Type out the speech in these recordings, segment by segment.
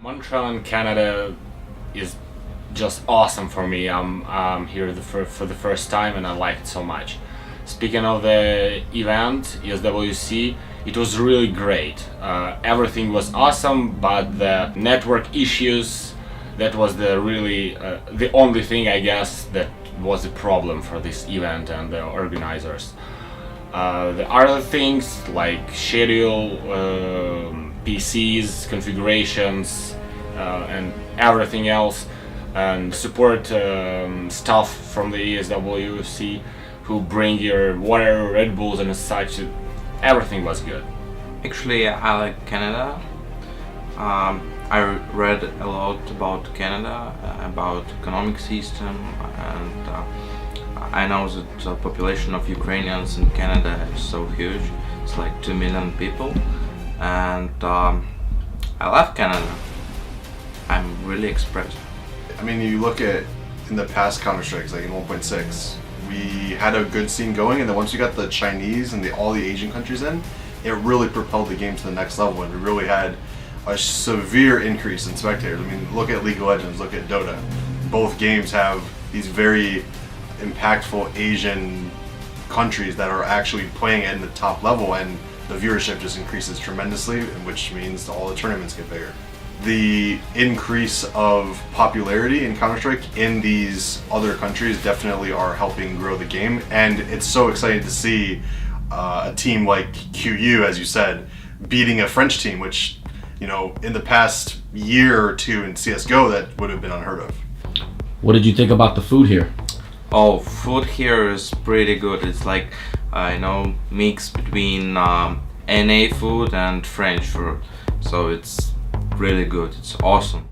Montreal in Canada is just awesome for me. I'm here for the first time and I like it so much. Speaking of the event, ESWC, it was really great. Everything was awesome, but the network issues, that was the only thing I guess that was a problem for this event and the organizers. The other things like schedule, PCs, configurations, and everything else, and support staff from the ESWC who bring your water, Red Bulls and such. Everything was good. Actually, I like Canada. I read a lot about Canada, about economic system, and I know that the population of Ukrainians in Canada is so huge. It's like 2 million people, and I love Canada. I'm really expressed. I mean, you look at in the past Counter-Strikes, like in 1.6, we had a good scene going, and then once you got the Chinese and all the Asian countries in, it really propelled the game to the next level, and we really had a severe increase in spectators. I mean, look at League of Legends, look at Dota. Both games have these very impactful Asian countries that are actually playing at the top level, and the viewership just increases tremendously, which means all the tournaments get bigger. The increase of popularity in Counter-Strike in these other countries definitely are helping grow the game, and it's so exciting to see a team like QU, as you said, beating a French team, which, you know, in the past year or two in CSGO that would have been unheard of. What did you think about the food here? Oh, food here is pretty good. It's like, mix between NA food and French food. So it's really good. It's awesome.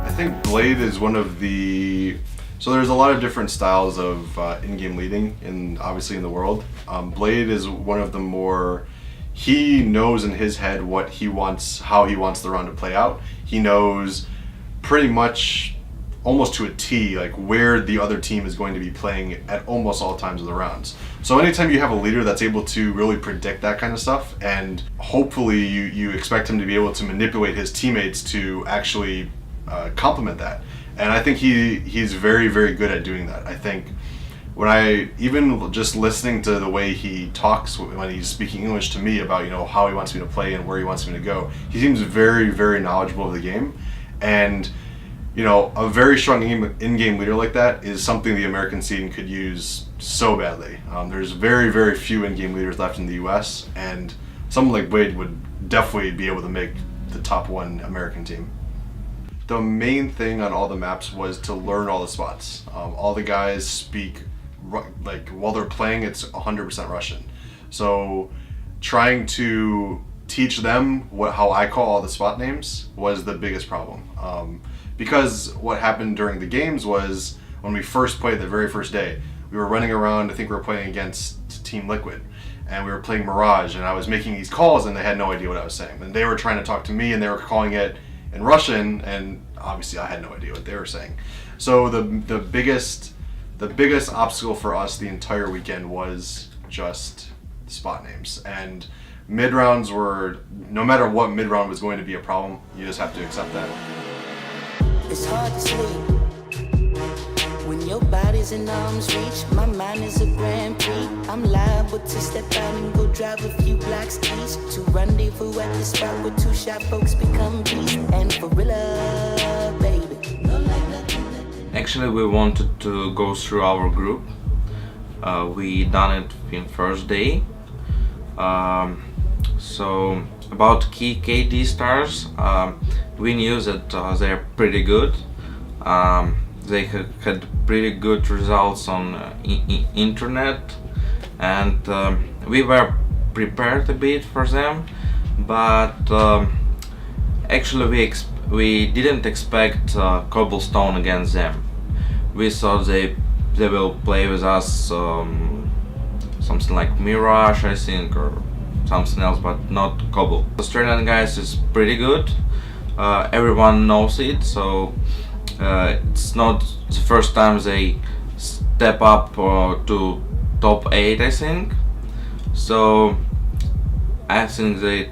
I think Blade is one of the... So there's a lot of different styles of in-game leading, obviously in the world. Blade is one of the more... He knows in his head what he wants, how he wants the round to play out. He knows pretty much, almost to a T, like where the other team is going to be playing at almost all times of the rounds. So anytime you have a leader that's able to really predict that kind of stuff, and hopefully you expect him to be able to manipulate his teammates to actually complement that. And I think he's very, very good at doing that. I think even just listening to the way he talks when he's speaking English to me about, how he wants me to play and where he wants me to go, he seems very, very knowledgeable of the game. And, a very strong in-game leader like that is something the American scene could use so badly. There's very, very few in-game leaders left in the US, and someone like Blade would definitely be able to make the top one American team. The main thing on all the maps was to learn all the spots. All the guys speak, like while they're playing, it's 100% Russian. So trying to teach them how I call all the spot names was the biggest problem. Because what happened during the games was, when we first played the very first day, we were running around, I think we were playing against Team Liquid, and we were playing Mirage, and I was making these calls and they had no idea what I was saying. And they were trying to talk to me and they were calling it in Russian, and obviously I had no idea what they were saying. So the biggest obstacle for us the entire weekend was just spot names. And mid rounds were, no matter what mid round was going to be a problem, you just have to accept that. It's hard to sleep when your body's in arm's reach. My mind is a Grand Prix. I'm liable to step out and go drive a few blocks east to rendezvous at the spot where two shy folks become beasts. And for real, baby, no like nothing. Actually, we wanted to go through our group. We done it in first day. So about key KD stars, we knew that they're pretty good. They had pretty good results on internet, and we were prepared a bit for them, but actually we didn't expect Cobblestone against them. We thought they they will play with us something like Mirage, I think, or something else, but not Cobble. Australian guys is pretty good. Everyone knows it, so it's not the first time they step up to top 8, I think. So I think the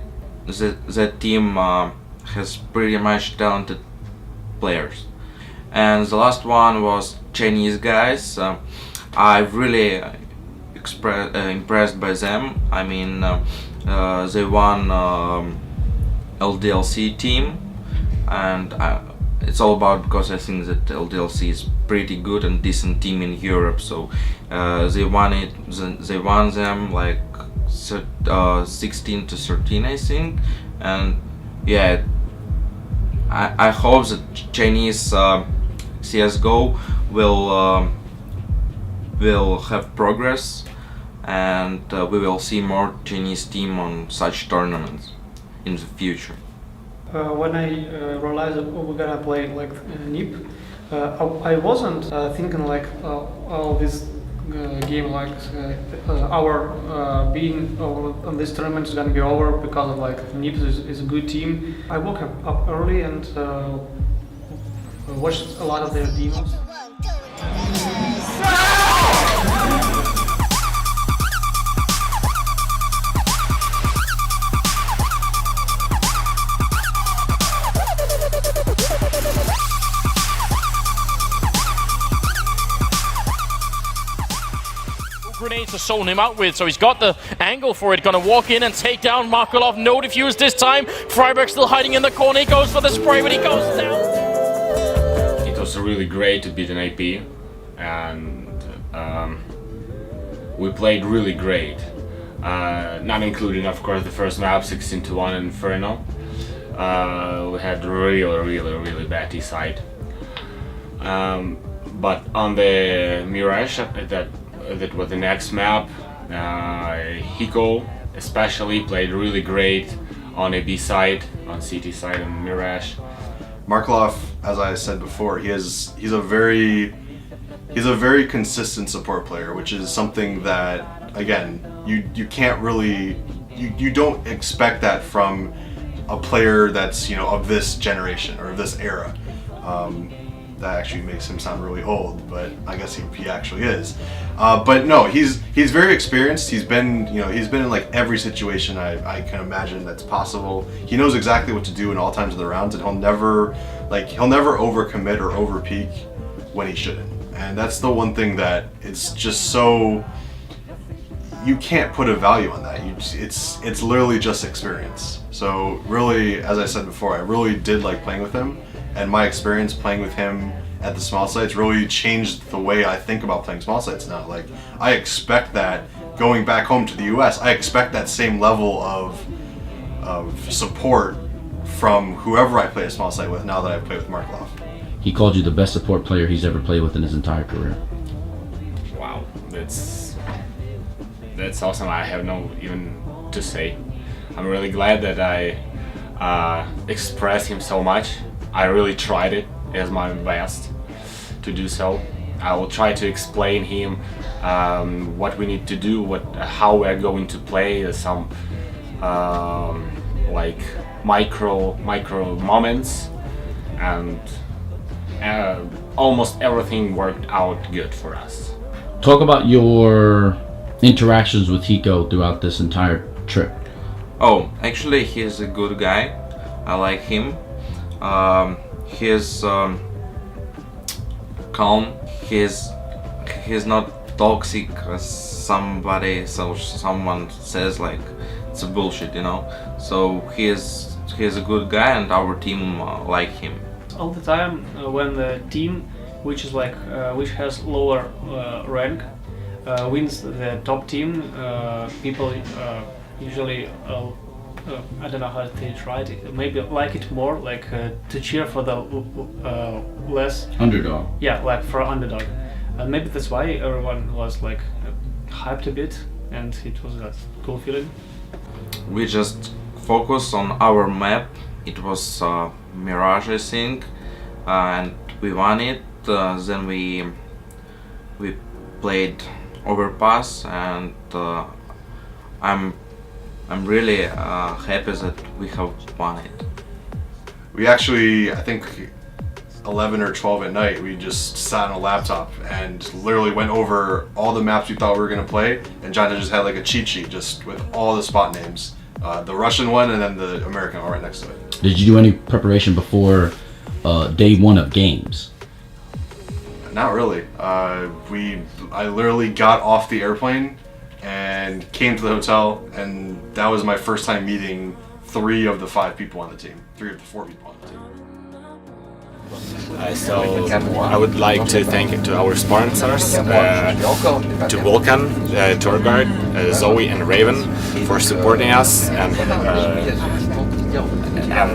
team has pretty much talented players. And the last one was Chinese guys. I'm really impressed by them. I mean, they won LDLC team, and it's all about because I think that LDLC is pretty good and decent team in Europe. So they won it. They won them like 16 to 13, I think. And yeah, I hope that Chinese CS:GO will have progress, and we will see more Chinese team on such tournaments in the future. When I realized that we're gonna play like NIP, I wasn't thinking like this game like our being on this tournament is gonna be over because of like NIP is a good team. I woke up early and watched a lot of their demos. Grenades to zone him out with, so he's got the angle for it. Gonna walk in and take down Markelov. No defuse this time. Freiberg still hiding in the corner. He goes for the spray, but he goes down. It was really great to beat an AP, and we played really great. Not including, of course, the first map, 16-1 Inferno. We had really bad T side. But on the Mirage, that was the next map. Hiko especially played really great on a B side, on CT side, and Mirage. Markelov, as I said before, he's a very consistent support player, which is something that, again, you can't really, you don't expect that from a player that's, you know, of this generation or of this era. That actually makes him sound really old, but I guess he actually is. But no, he's very experienced. He's been in like every situation I can imagine that's possible. He knows exactly what to do in all times of the rounds, and he'll never overcommit or overpeak when he shouldn't. And that's the one thing that it's just so, you can't put a value on that. It's literally just experience. So really, as I said before, I really did like playing with him. And my experience playing with him at the small sites really changed the way I think about playing small sites now. Like, I expect that going back home to the US, I expect that same level of support from whoever I play a small site with now that I play with Markelov. He called you the best support player he's ever played with in his entire career. Wow, that's awesome. I have no even to say. I'm really glad that I expressed him so much. I really tried it as my best to do so. I will try to explain him what we need to do, how we're going to play, some like micro moments, and almost everything worked out good for us. Talk about your interactions with Hiko throughout this entire trip. Oh, actually, he's a good guy. I like him. He's calm. He's not toxic as someone says, like it's a bullshit, you know. So he's a good guy, and our team like him. All the time when the team, which is like which has lower rank, wins the top team, people usually. I don't know how to try it. Maybe like it more, like to cheer for the less Underdog. Yeah, like for underdog, and maybe that's why everyone was like hyped a bit, and it was that cool feeling. We just focus on our map. It was Mirage, I think, and we won it. Then we we played Overpass, and I'm really happy that we have won it. We actually, I think 11 or 12 at night, we just sat on a laptop and literally went over all the maps we thought we were going to play, and Jonathan just had like a cheat sheet just with all the spot names. The Russian one and then the American one right next to it. Did you do any preparation before day one of games? Not really. I literally got off the airplane and came to the hotel, and that was my first time meeting 3 of the 5 people on the team, 3 of the 4 people on the team. So I would like to thank to our sponsors, to Vulcan, Tour Guide, Zoe and Raven for supporting us and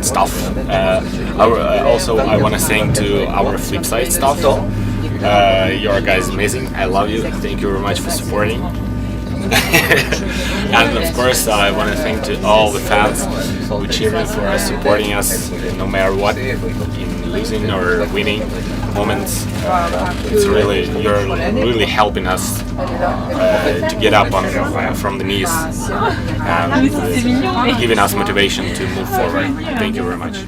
stuff. Also, I want to thank to our Flipside staff. Your guys amazing. I love you. Thank you very much for supporting. And of course, I want to thank to all the fans who cheer me for supporting us no matter what, in losing or winning moments. It's really, you're really helping us to get up from the knees and giving us motivation to move forward. Thank you very much.